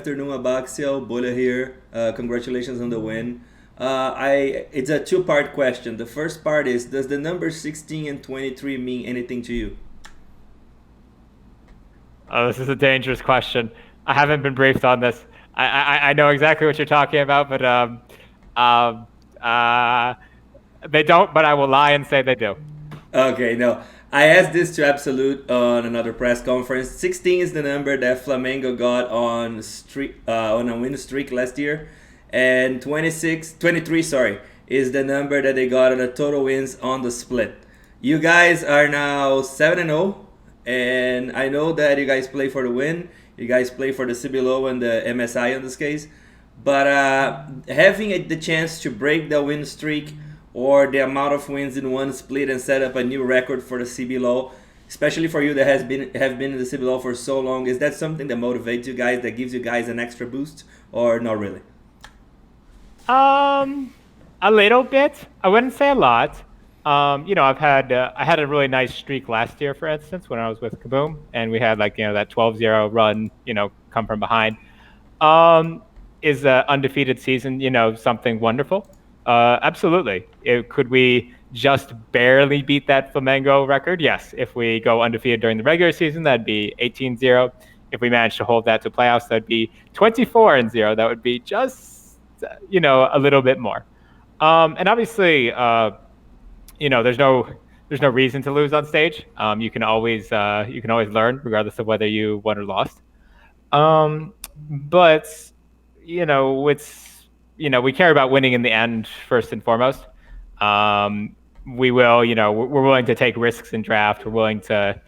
afternoon, Abaxio. Bolha here. Congratulations on the win. It's a two-part question. The first part is, does the number 16 and 23 mean anything to you? Oh, this is a dangerous question. I haven't been briefed on this. I know exactly what you're talking about, but um, uh, they don't. But I will lie and say they do. Okay, no. I asked this to Absolute on another press conference. 16 is the number that Flamengo got on a win streak last year, and 23, sorry, is the number that they got on the total wins on the split. You guys are now 7 and 0, and I know that you guys play for the win. You guys play for the CBLO and the MSI in this case, but having the chance to break the win streak or the amount of wins in one split and set up a new record for the CBLOL, especially for you that have been in the CBLOL for so long, is that something that motivates you guys, that gives you guys an extra boost, or not really? A little bit. I wouldn't say a lot. I had a really nice streak last year, for instance, when I was with Kaboom, and we had that 12-0 run, come from behind. Is an undefeated season, something wonderful? Absolutely. Could we just barely beat that Flamengo record? Yes. If we go undefeated during the regular season, that'd be 18-0. If we manage to hold that to playoffs, that'd be 24-0. That would be just, a little bit more. And obviously, there's no reason to lose on stage. You can always learn, regardless of whether you won or lost. But we care about winning in the end first and foremost. We're willing to take risks in draft. We're willing to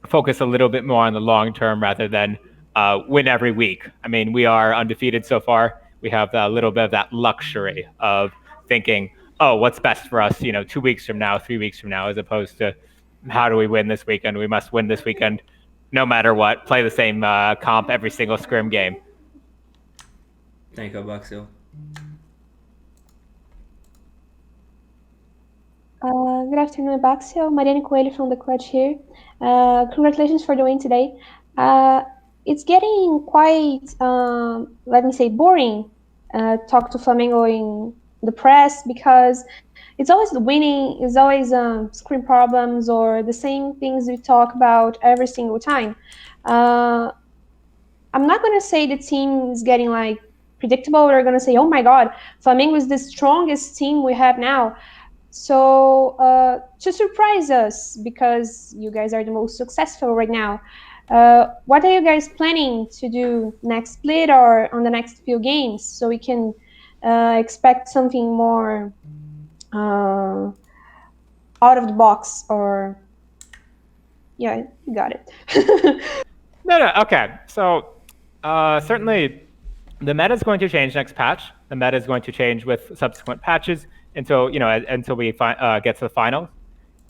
focus a little bit more on the long term rather than win every week. I mean, we are undefeated so far. We have a little bit of that luxury of thinking, oh, what's best for us, 2 weeks from now, 3 weeks from now, as opposed to how do we win this weekend? We must win this weekend no matter what, play the same comp every single scrim game. Thank you, Baxio. Good afternoon, Baxio. Mariana Coelho from the Clutch here. Congratulations for the win today. It's getting quite, let me say, boring talk to Flamengo in the press because it's always the winning, it's always screen problems or the same things we talk about every single time. I'm not going to say the team is getting like predictable. We're going to say, oh my God, Flamengo is the strongest team we have now. So to surprise us, because you guys are the most successful right now, what are you guys planning to do next split or on the next few games so we can expect something more out of the box? Or yeah, you got it. No, okay. So certainly the meta is going to change next patch. The meta is going to change with subsequent patches until we get to the finals.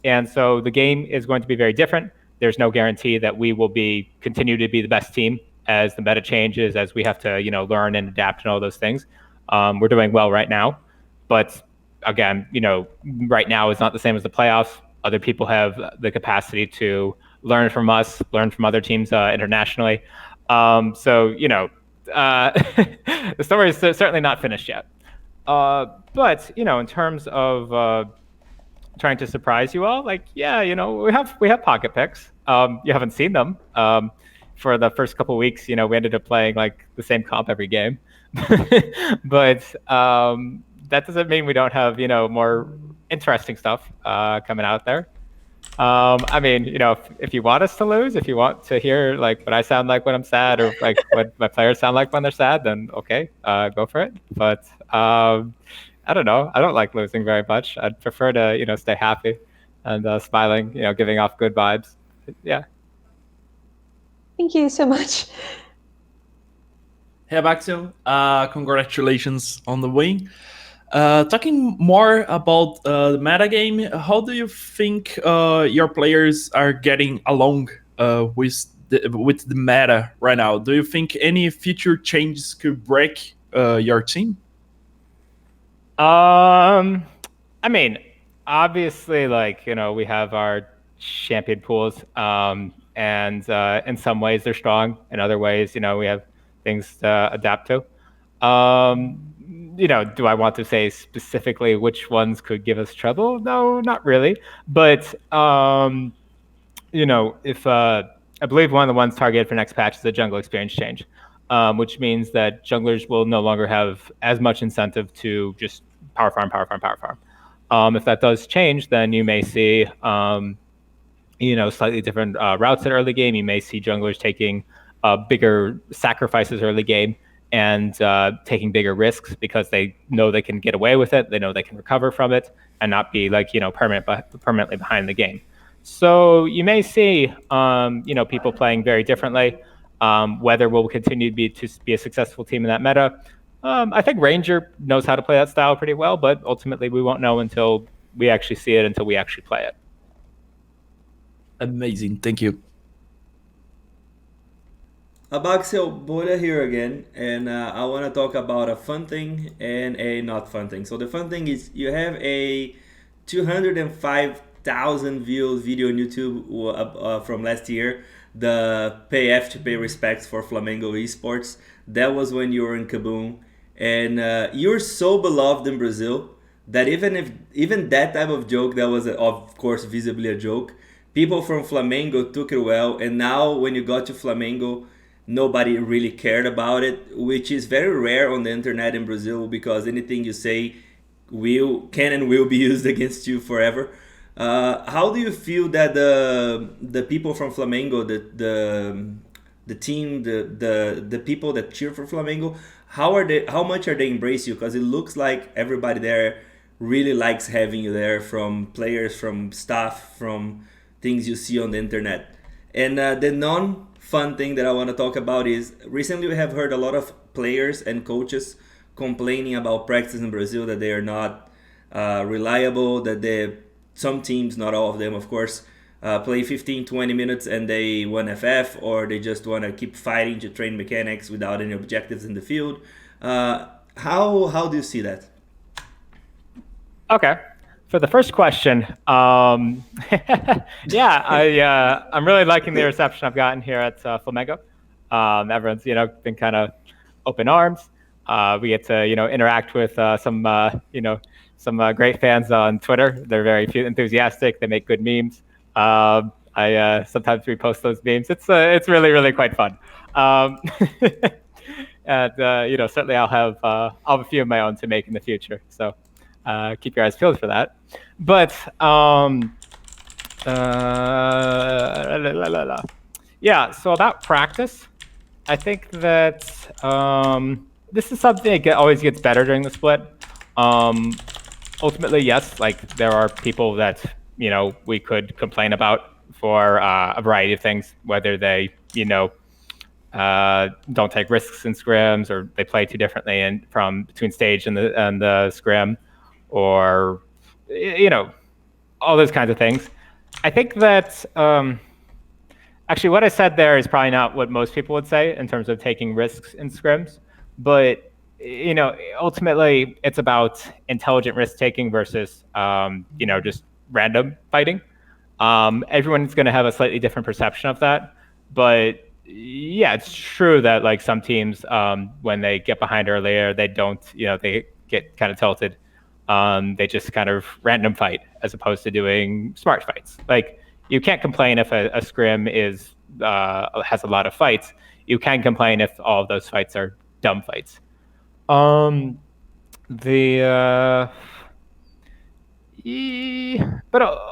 And so the game is going to be very different. There's no guarantee that we will continue to be the best team as the meta changes, as we have to learn and adapt and all those things. We're doing well right now, but again, right now is not the same as the playoffs. Other people have the capacity to learn from us, learn from other teams internationally. So the story is certainly not finished yet. But in terms of trying to surprise you all, we have pocket picks. You haven't seen them. For the first couple of weeks, we ended up playing like the same comp every game. But that doesn't mean we don't have more interesting stuff coming out there. I mean, if you want us to lose, if you want to hear like what I sound like when I'm sad or like what my players sound like when they're sad, then okay, go for it. But I don't know. I don't like losing very much. I'd prefer to stay happy and smiling, giving off good vibes. Yeah. Thank you so much. Hey, Baxio. Congratulations on the win. Talking more about the metagame, how do you think your players are getting along with the meta right now? Do you think any future changes could break your team? I mean, obviously, we have our champion pools, and in some ways they're strong. In other ways, we have things to adapt to. Do I want to say specifically which ones could give us trouble? No, not really. But if I believe one of the ones targeted for next patch is the jungle experience change, which means that junglers will no longer have as much incentive to just power farm, power farm, power farm. If that does change, then you may see slightly different routes in early game. You may see junglers taking bigger sacrifices early game and taking bigger risks because they know they can get away with it. They know they can recover from it and not be permanently behind the game. So you may see people playing very differently. Whether we'll continue to be a successful team in that meta. I think Ranger knows how to play that style pretty well, but ultimately we won't know until we actually see it, until we actually play it. Amazing, thank you. Abaxel, Bola here again, and I want to talk about a fun thing and a not fun thing. So the fun thing is you have a 205,000 views video on YouTube from last year, the pay F to pay respects for Flamengo esports. That was when you were in Kaboom, and you're so beloved in Brazil that even that type of joke that was of course visibly a joke, people from Flamengo took it well, and now when you got to Flamengo, nobody really cared about it, which is very rare on the internet in Brazil because anything you say can and will be used against you forever. How do you feel that the people from Flamengo, the team, the people that cheer for Flamengo, how much are they embrace you? Because it looks like everybody there really likes having you there, from players, from staff, from things you see on the internet. And the non-fun thing that I want to talk about is recently we have heard a lot of players and coaches complaining about practice in Brazil, that they are not reliable, that some teams, not all of them of course, play 15-20 minutes and they won FF, or they just want to keep fighting to train mechanics without any objectives in the field. How do you see that? Okay. For the first question, I'm really liking the reception I've gotten here at Flamengo. Everyone's been kind of open arms. We get to interact with some great fans on Twitter. They're very enthusiastic. They make good memes. I sometimes repost those memes. It's really, really quite fun. And certainly I'll have a few of my own to make in the future. So keep your eyes peeled for that. But so about practice, I think that this is something that always gets better during the split. Ultimately, yes, like there are people that we could complain about for a variety of things, whether they don't take risks in scrims, or they play too differently from between stage and the scrim, or all those kinds of things. I think that actually what I said there is probably not what most people would say in terms of taking risks in scrims, but ultimately it's about intelligent risk taking versus just random fighting. Everyone's going to have a slightly different perception of that, but yeah, it's true that like some teams, when they get behind earlier, they don't, they get kind of tilted. They just kind of random fight as opposed to doing smart fights. Like you can't complain if a scrim has a lot of fights. You can complain if all of those fights are dumb fights. But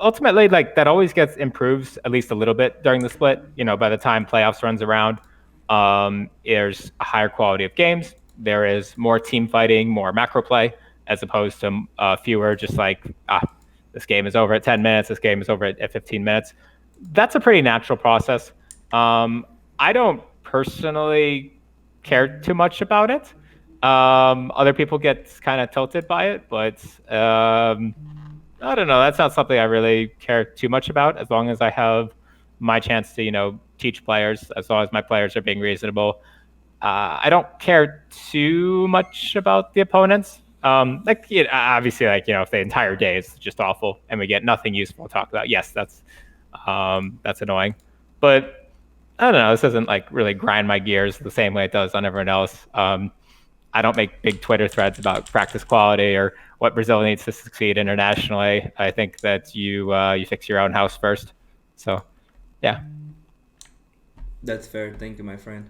ultimately, like that always improves at least a little bit during the split. By the time playoffs runs around, there's a higher quality of games. There is more team fighting, more macro play, as opposed to fewer just like, this game is over at 10 minutes, this game is over at 15 minutes. That's a pretty natural process. I don't personally care too much about it. Other people get kind of tilted by it, but I don't know. That's not something I really care too much about, as long as I have my chance to, teach players, as long as my players are being reasonable. I don't care too much about the opponents. Obviously, if the entire day is just awful and we get nothing useful to talk about, yes, that's annoying. But I don't know. This doesn't like really grind my gears the same way it does on everyone else. I don't make big Twitter threads about practice quality or what Brazil needs to succeed internationally. I think that you fix your own house first. So, yeah. That's fair. Thank you, my friend.